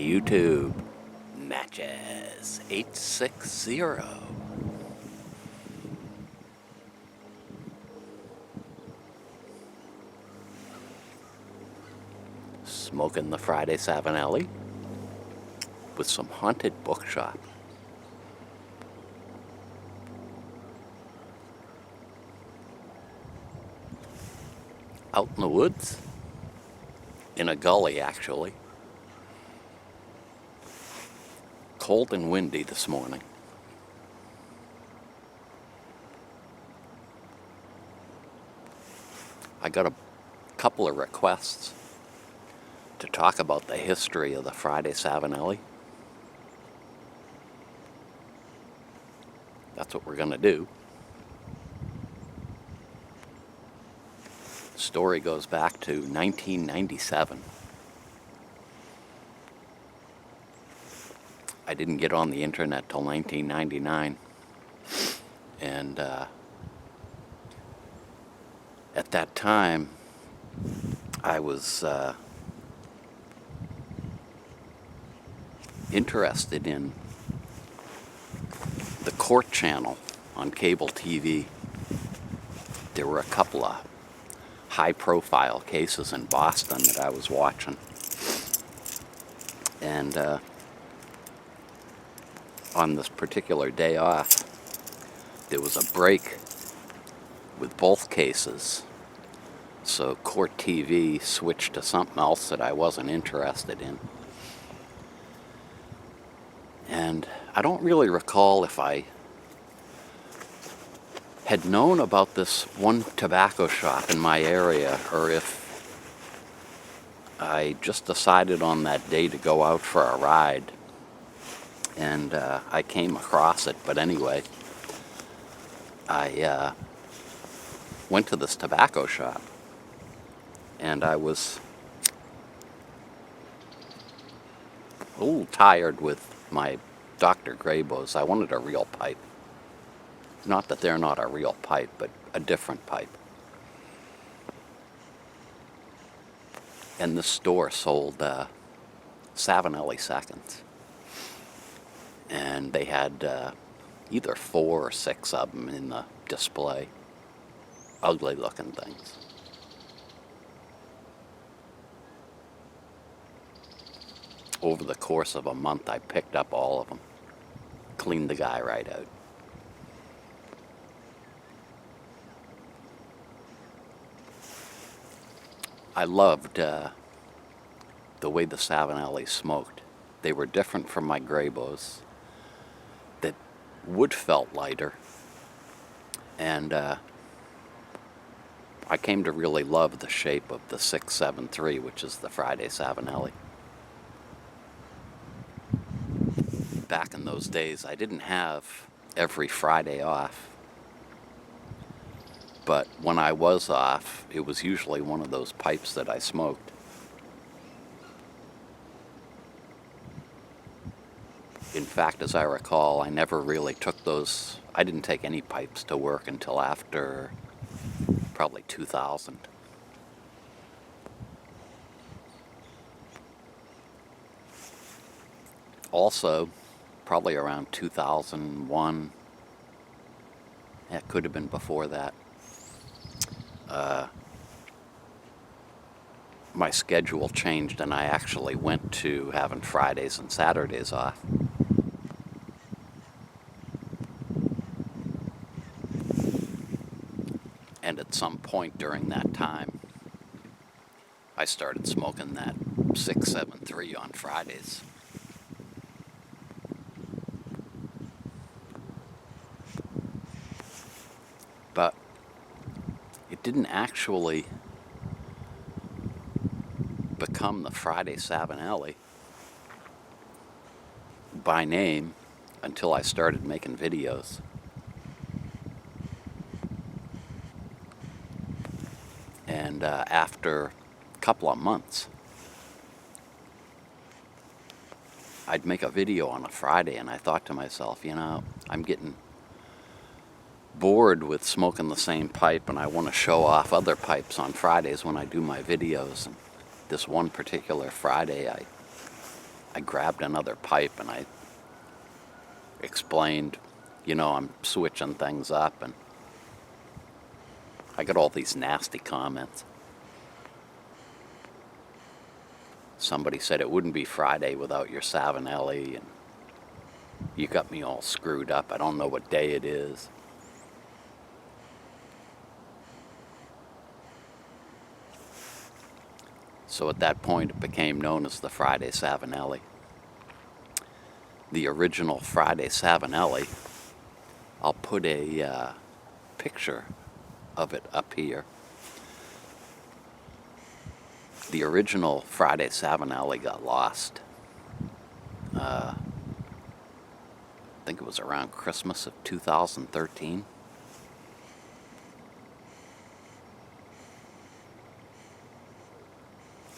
YouTube. Matches 860. Smoking the Friday Savinelli with some haunted bookshop. Out in the woods, in a gully actually. Cold and windy this morning. I got a couple of requests to talk about the history of the Friday Savinelli. That's what we're going to do. The story goes back to 1997. I didn't get on the internet till 1999. And at that time, I was interested in the court channel on cable TV. There were a couple of high-profile cases in Boston that I was watching. And on this particular day off, there was a break with both cases. So Court TV switched to something else that I wasn't interested in. And I don't really recall if I had known about this one tobacco shop in my area or if I just decided on that day to go out for a ride. And I came across it, but anyway, I went to this tobacco shop, and I was a little tired with my Dr. Graybos. I wanted a real pipe. Not that they're not a real pipe, but a different pipe. And the store sold Savinelli seconds. And they had either 4 or 6 of them in the display. Ugly looking things. Over the course of a month, I picked up all of them. Cleaned the guy right out. I loved the way the Savinelli smoked. They were different from my Graybos. That wood felt lighter. And I came to really love the shape of the 673, which is the Friday Savinelli. Back in those days, I didn't have every Friday off. But when I was off, it was usually one of those pipes that I smoked. In fact, as I recall, I never really took those, I didn't take any pipes to work until after probably 2000. Also, probably around 2001, it could have been before that, my schedule changed and I actually went to having Fridays and Saturdays off. And at some point during that time, I started smoking that 673 on Fridays. But it didn't actually become the Friday Savinelli by name until I started making videos. And after a couple of months, I'd make a video on a Friday and I thought to myself, you know, I'm getting bored with smoking the same pipe and I want to show off other pipes on Fridays when I do my videos. And this one particular Friday, I I grabbed another pipe and I explained, I'm switching things up, and I got all these nasty comments. Somebody said it wouldn't be Friday without your Savinelli, and you got me all screwed up. I don't know what day it is. So at that point, it became known as the Friday Savinelli. The original Friday Savinelli, I'll put a picture of it up here. The original Friday Savinelli got lost. I think it was around Christmas of 2013.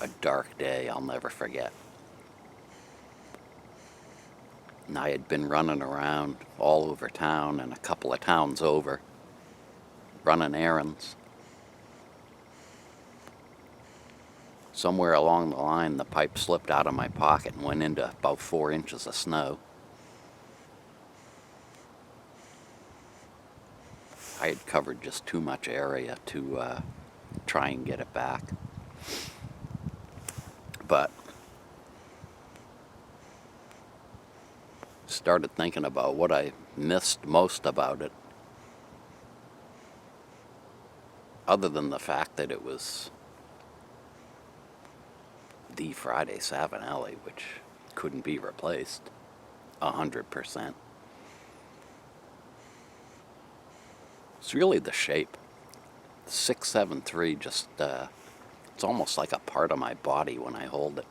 A dark day I'll never forget. And I had been running around all over town and a couple of towns over, running errands. Somewhere along the line, the pipe slipped out of my pocket and went into about 4 inches of snow. I had covered just too much area to try and get it back. But started thinking about what I missed most about it, other than the fact that it was the Friday Savinelli, which couldn't be replaced 100%. It's really the shape. 673 just, it's almost like a part of my body when I hold it.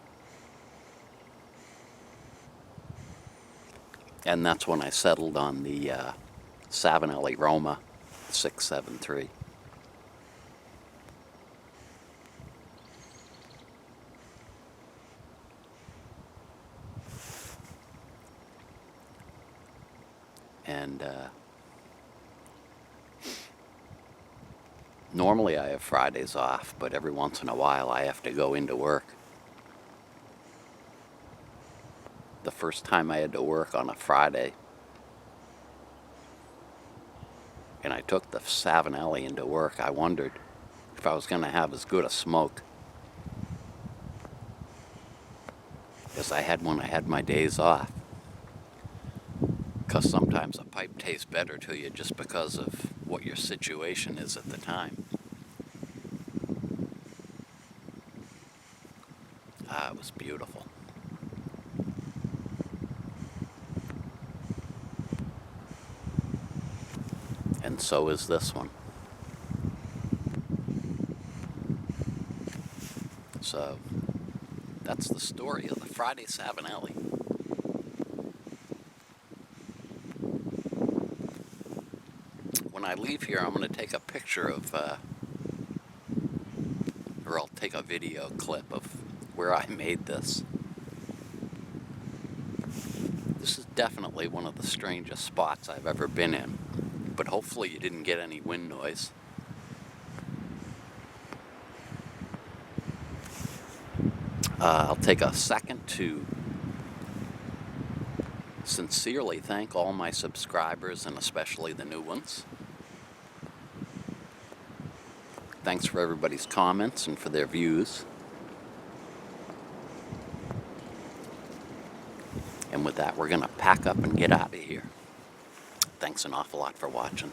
And that's when I settled on the Savinelli Roma 673. And normally I have Fridays off, but every once in a while I have to go into work. The first time I had to work on a Friday, and I took the Savinelli into work, I wondered if I was going to have as good a smoke as I had when I had my days off. Because sometimes a pipe tastes better to you just because of what your situation is at the time. It was beautiful. And so is this one. So that's the story of the Friday Savinelli. When I leave here, I'm going to take a picture of, or I'll take a video clip of where I made this. This is definitely one of the strangest spots I've ever been in, but hopefully you didn't get any wind noise. I'll take a second to sincerely thank all my subscribers, and especially the new ones. Thanks for everybody's comments and for their views. And with that, we're going to pack up and get out of here. Thanks an awful lot for watching.